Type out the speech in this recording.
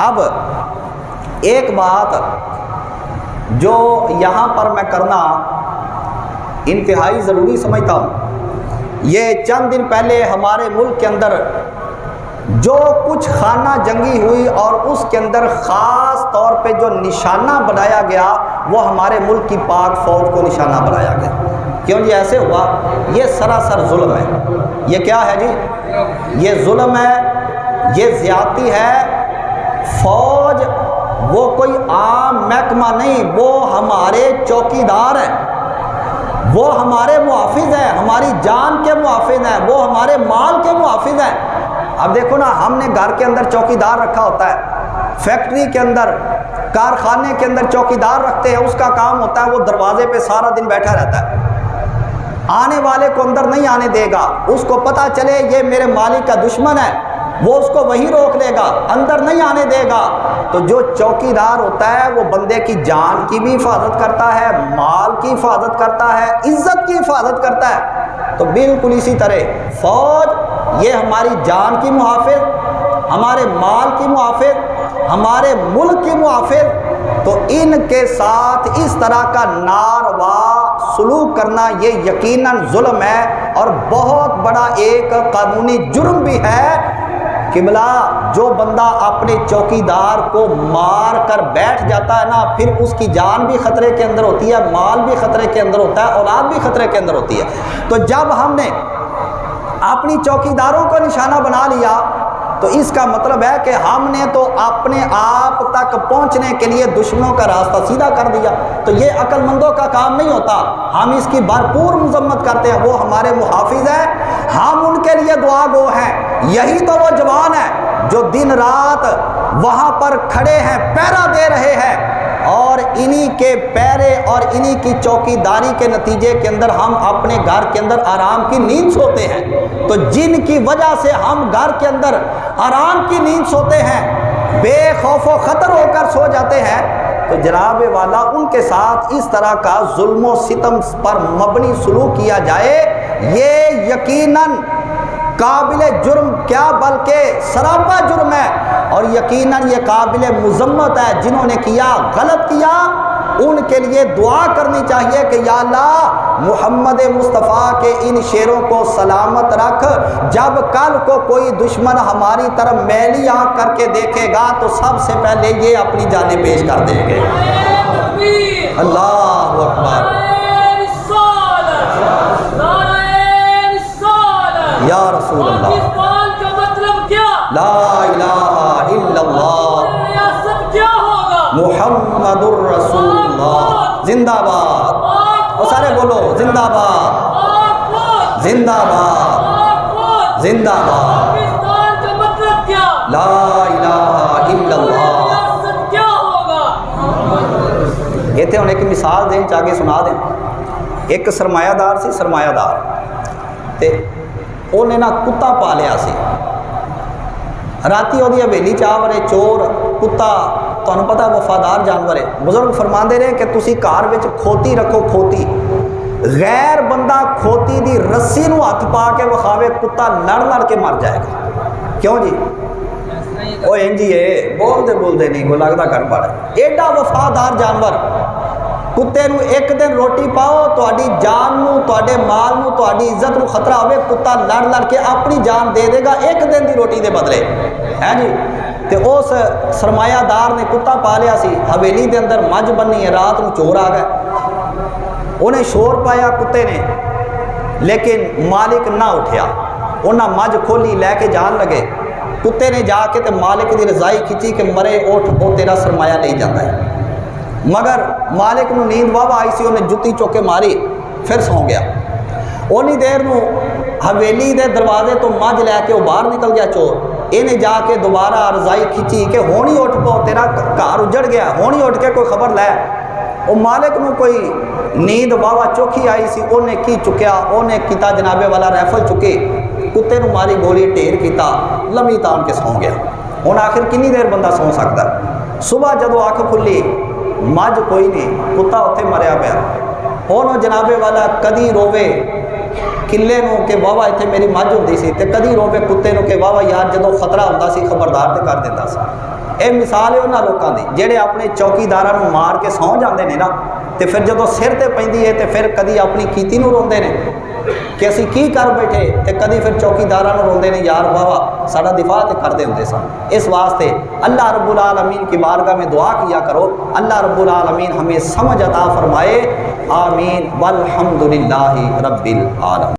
اب ایک بات جو یہاں پر میں کرنا انتہائی ضروری سمجھتا ہوں، یہ چند دن پہلے ہمارے ملک کے اندر جو کچھ خانہ جنگی ہوئی اور اس کے اندر خاص طور پہ جو نشانہ بنایا گیا وہ ہمارے ملک کی پاک فوج کو نشانہ بنایا گیا۔ کیوں جی ایسے ہوا؟ یہ سراسر ظلم ہے۔ یہ کیا ہے جی؟ یہ ظلم ہے، یہ زیادتی ہے۔ فوج وہ کوئی عام محکمہ نہیں، وہ ہمارے چوکیدار ہیں، وہ ہمارے محافظ ہیں، ہماری جان کے محافظ ہیں، وہ ہمارے مال کے محافظ ہیں۔ اب دیکھو نا، ہم نے گھر کے اندر چوکیدار رکھا ہوتا ہے، فیکٹری کے اندر، کارخانے کے اندر چوکیدار رکھتے ہیں، اس کا کام ہوتا ہے وہ دروازے پہ سارا دن بیٹھا رہتا ہے، آنے والے کو اندر نہیں آنے دے گا، اس کو پتہ چلے یہ میرے مالک کا دشمن ہے، وہ اس کو وہیں روک لے گا، اندر نہیں آنے دے گا۔ تو جو چوکیدار ہوتا ہے وہ بندے کی جان کی بھی حفاظت کرتا ہے، مال کی حفاظت کرتا ہے، عزت کی حفاظت کرتا ہے۔ تو بالکل اسی طرح فوج یہ ہماری جان کی محافظ، ہمارے مال کی محافظ، ہمارے ملک کی محافظ، تو ان کے ساتھ اس طرح کا ناروا سلوک کرنا یہ یقیناً ظلم ہے اور بہت بڑا ایک قانونی جرم بھی ہے۔ قبلہ جو بندہ اپنے چوکیدار کو مار کر بیٹھ جاتا ہے نا، پھر اس کی جان بھی خطرے کے اندر ہوتی ہے، مال بھی خطرے کے اندر ہوتا ہے، اولاد بھی خطرے کے اندر ہوتی ہے۔ تو جب ہم نے اپنی چوکیداروں کو نشانہ بنا لیا تو اس کا مطلب ہے کہ ہم نے تو اپنے آپ تک پہنچنے کے لیے دشمنوں کا راستہ سیدھا کر دیا۔ تو یہ عقل مندوں کا کام نہیں ہوتا، ہم اس کی بھرپور مذمت کرتے ہیں۔ وہ ہمارے محافظ ہیں، ہم ان کے لیے دعا گو ہیں۔ یہی تو وہ جوان ہیں جو دن رات وہاں پر کھڑے ہیں، پہرا دے رہے ہیں، اور انہی کے پہرے اور انہی کی چوکیداری کے نتیجے کے اندر ہم اپنے گھر کے اندر آرام کی نیند سوتے ہیں۔ تو جن کی وجہ سے ہم گھر کے اندر آرام کی نیند سوتے ہیں، بے خوف و خطر ہو کر سو جاتے ہیں، تو جناب والا ان کے ساتھ اس طرح کا ظلم و ستم پر مبنی سلوک کیا جائے، یہ یقیناً قابل جرم کیا بلکہ سراپا جرم ہے، اور یقیناً یہ قابل مذمت ہے۔ جنہوں نے کیا، غلط کیا، ان کے لیے دعا کرنی چاہیے کہ یا اللہ محمد مصطفیٰ کے ان شیروں کو سلامت رکھ، جب کل کو کوئی دشمن ہماری طرف میلی آنکھ کر کے دیکھے گا تو سب سے پہلے یہ اپنی جانیں پیش کر دیں گے۔ اللہ اکبر، یا رسول اللہ، لا الہ الا اللہ محمد الرسول اللہ، زندہ باد، اور سارے بولو زندہ باد، زندہ باد، زندہ باد، لا الہ الا اللہ۔ یہ تھے انہیں ایک مثال دیں چاہ کے سنا دیں۔ ایک سرمایہ دار سی، سرمایہ دار تے انہیں نا کتا پالیا سی، راتی وہ حویلی چاہ ورے چور کتا، تمہیں پتہ وفادار جانور ہے۔ بزرگ فرماندے رہے کہ تسی گھر وچ کھوتی رکھو، کھوتی، غیر بندہ کھوتی دی رسی نو ہاتھ پا کے وکھاوے، کتا لڑ لڑ کے مر جائے گا۔ کیوں جی؟ وہ انجی ہے، بولتے نہیں، وہ لگتا گھر پڑ ہے۔ ایڈا وفادار جانور، کتے نو ایک دن روٹی پاؤ، تہاڈی جان نو، تہاڈے مال نو، تہاڈی عزت نو خطرہ ہوئے، کتا لڑ لڑ کے اپنی جان دے دے گا ایک دن دی روٹی دے بدلے، ہے جی۔ تے اس سرمایہ دار نے کتا پالیا سی، حویلی دے اندر مجھ بنی ہے، رات نو چور آ گئے، انہیں شور پایا کتے نے، لیکن مالک نہ اٹھیا، انہاں مجھ کھولی لے کے جان لگے، کتے نے جا کے تے مالک دی رضائی کھچی کہ مرے اٹھ، وہ تیرا سرمایہ نہیں جاتا ہے، مگر مالک نو نیند واہ آئی سی، انہیں جتی چوکے ماری، پھر سو گیا۔ اونی دیر نو حویلی دے دروازے تو مجھ لے کے وہ باہر نکل گیا چور، انہیں جا کے دوبارہ رضائی کھچی کہ ہونی اٹھ پو، تیرا گھر اجڑ گیا، ہونی اٹھ کے کوئی خبر لے۔ وہ مالک نو کوئی نیند واہ چوکھی آئی سی، انہیں کی چکیا، انہیں کیتا جنابے والا ریفل چکے، کتے نو ماری گولی ٹیر کیتا، لمبی تان کے سو گیا۔ ہن آخر کنی دیر بندہ سو سکتا؟ صبح جدو اکھ کھلی مجھ کوئی نہیں، کتا اتنے مریا پیا، ہوں جنابے والا کدی روے کلے نو کہ واہ اتنے میری مجھ ہوتی سی، تے کدی روے کتے نو کہ واہ یار جدو خطرہ ہوتا سی خبردار تے کر دیتا سی۔ یہ مثال ہے انہاں لوگوں کی جہے اپنے چوکیداراں نوں مار کے سو جاندے نے نا، تے پھر جدوں سر تے پیندی ہے تے پھر کدی اپنی کیتی نوں روندے نے کہ اسی کی کر بیٹھے، تے کدی پھر چوکیداراں نوں روندے نے یار بابا ساڈا دفاع تے کردے ہوندے سن۔ اس واسطے اللہ رب العالمین کی بارگاہ میں دعا کیا کرو، اللہ رب العالمین ہمیں سمجھ عطا فرمائے، آمین والحمدللہ رب العالمین۔